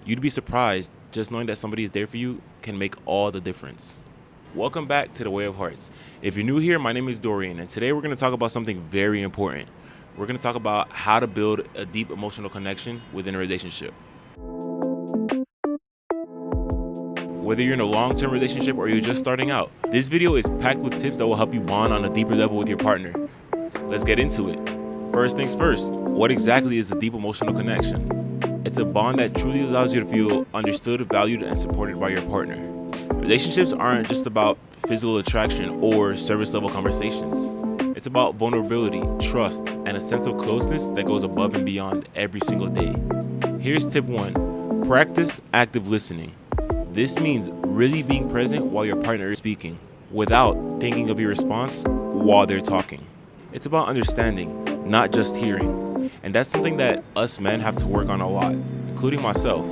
You'd be surprised just knowing that somebody is there for you can make all the difference. Welcome back to the Way of Hearts. If you're new here, my name is Dorian, and today we're going to talk about something very important. We're going to talk about how to build a deep emotional connection within a relationship. Whether you're in a long-term relationship or you're just starting out, this video is packed with tips that will help you bond on a deeper level with your partner. Let's get into it. First things first, what exactly is a deep emotional connection? It's a bond that truly allows you to feel understood, valued, and supported by your partner. Relationships aren't just about physical attraction or surface level conversations. It's about vulnerability, trust, and a sense of closeness that goes above and beyond every single day. Here's tip 1. Practice active listening. This means really being present while your partner is speaking, without thinking of your response while they're talking. It's about understanding, not just hearing. And that's something that us men have to work on a lot, including myself.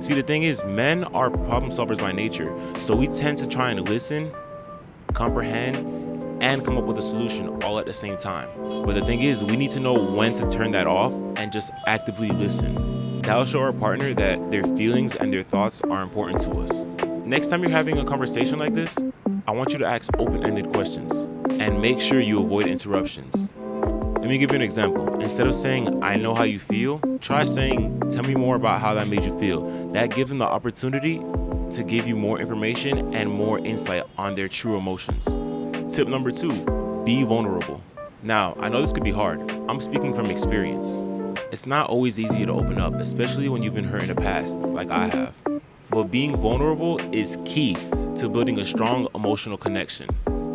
See, the thing is, men are problem solvers by nature, so we tend to try and listen, comprehend, and come up with a solution all at the same time. But the thing is, we need to know when to turn that off and just actively listen. That'll show our partner that their feelings and their thoughts are important to us. Next time you're having a conversation like this, I want you to ask open-ended questions and make sure you avoid interruptions. Let me give you an example. Instead of saying, "I know how you feel," try saying, "Tell me more about how that made you feel." That gives them the opportunity to give you more information and more insight on their true emotions. Tip number 2, be vulnerable. Now, I know this could be hard. I'm speaking from experience. It's not always easy to open up, especially when you've been hurt in the past, like I have. But being vulnerable is key to building a strong emotional connection.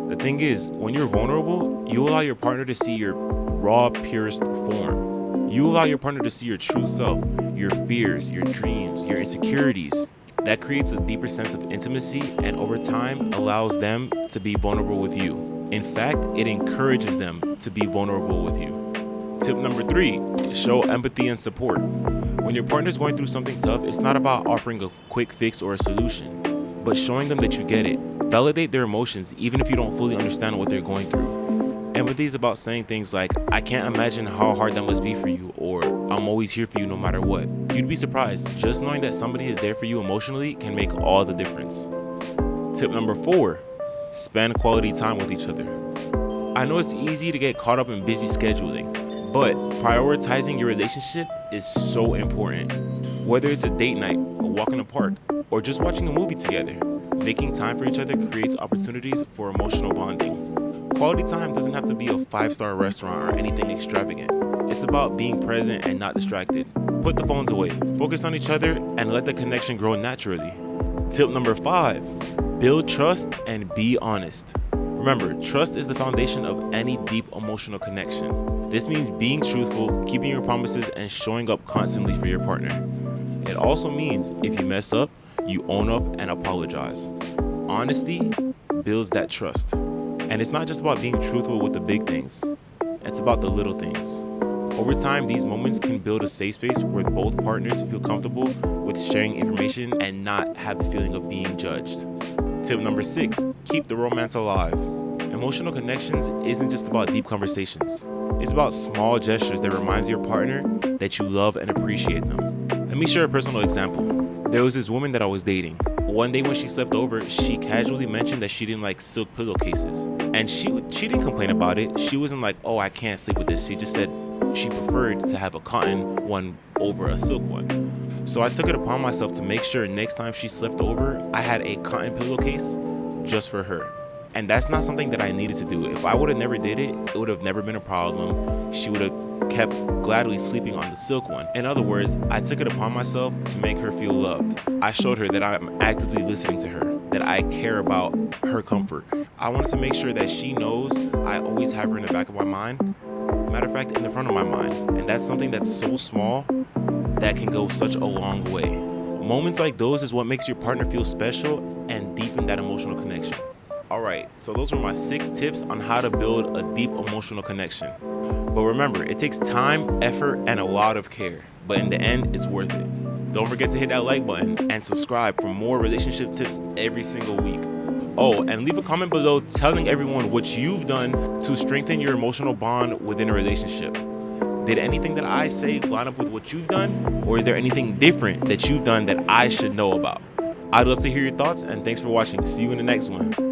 The thing is, when you're vulnerable, you allow your partner to see your raw, purest form. You allow your partner to see your true self, your fears, your dreams, your insecurities. That creates a deeper sense of intimacy and over time allows them to be vulnerable with you. In fact, it encourages them to be vulnerable with you. Tip number 3, show empathy and support. When your partner's going through something tough, it's not about offering a quick fix or a solution, but showing them that you get it. Validate their emotions even if you don't fully understand what they're going through. Empathy is about saying things like, "I can't imagine how hard that must be for you," or "I'm always here for you no matter what." You'd be surprised, just knowing that somebody is there for you emotionally can make all the difference. Tip number 4, spend quality time with each other. I know it's easy to get caught up in busy scheduling, but prioritizing your relationship is so important. Whether it's a date night, a walk in the park, or just watching a movie together, making time for each other creates opportunities for emotional bonding. Quality time doesn't have to be a 5-star restaurant or anything extravagant. It's about being present and not distracted. Put the phones away, focus on each other, and let the connection grow naturally. Tip number 5, build trust and be honest. Remember, trust is the foundation of any deep emotional connection. This means being truthful, keeping your promises, and showing up constantly for your partner. It also means if you mess up, you own up and apologize. Honesty builds that trust. And it's not just about being truthful with the big things, it's about the little things. Over time, these moments can build a safe space where both partners feel comfortable with sharing information and not have the feeling of being judged. Tip number 6, keep the romance alive. Emotional connections isn't just about deep conversations. It's about small gestures that reminds your partner that you love and appreciate them. Let me share a personal example. There was this woman that I was dating. One day when she slept over, she casually mentioned that she didn't like silk pillowcases. And she didn't complain about it. She wasn't like, "Oh, I can't sleep with this." She just said she preferred to have a cotton one over a silk one. So I took it upon myself to make sure next time she slept over, I had a cotton pillowcase just for her. And that's not something that I needed to do. If I would have never did it, it would have never been a problem. She would have kept gladly sleeping on the silk one. In other words, I took it upon myself to make her feel loved. I showed her that I'm actively listening to her, that I care about her comfort. I wanted to make sure that she knows I always have her in the back of my mind. Matter of fact, in the front of my mind. And that's something that's so small that can go such a long way. Moments like those is what makes your partner feel special and deepen that emotional connection. Alright, so those were my 6 tips on how to build a deep emotional connection. But remember, it takes time, effort, and a lot of care. But in the end, it's worth it. Don't forget to hit that like button and subscribe for more relationship tips every single week. Oh, and leave a comment below telling everyone what you've done to strengthen your emotional bond within a relationship. Did anything that I say line up with what you've done, or is there anything different that you've done that I should know about? I'd love to hear your thoughts, and thanks for watching. See you in the next one.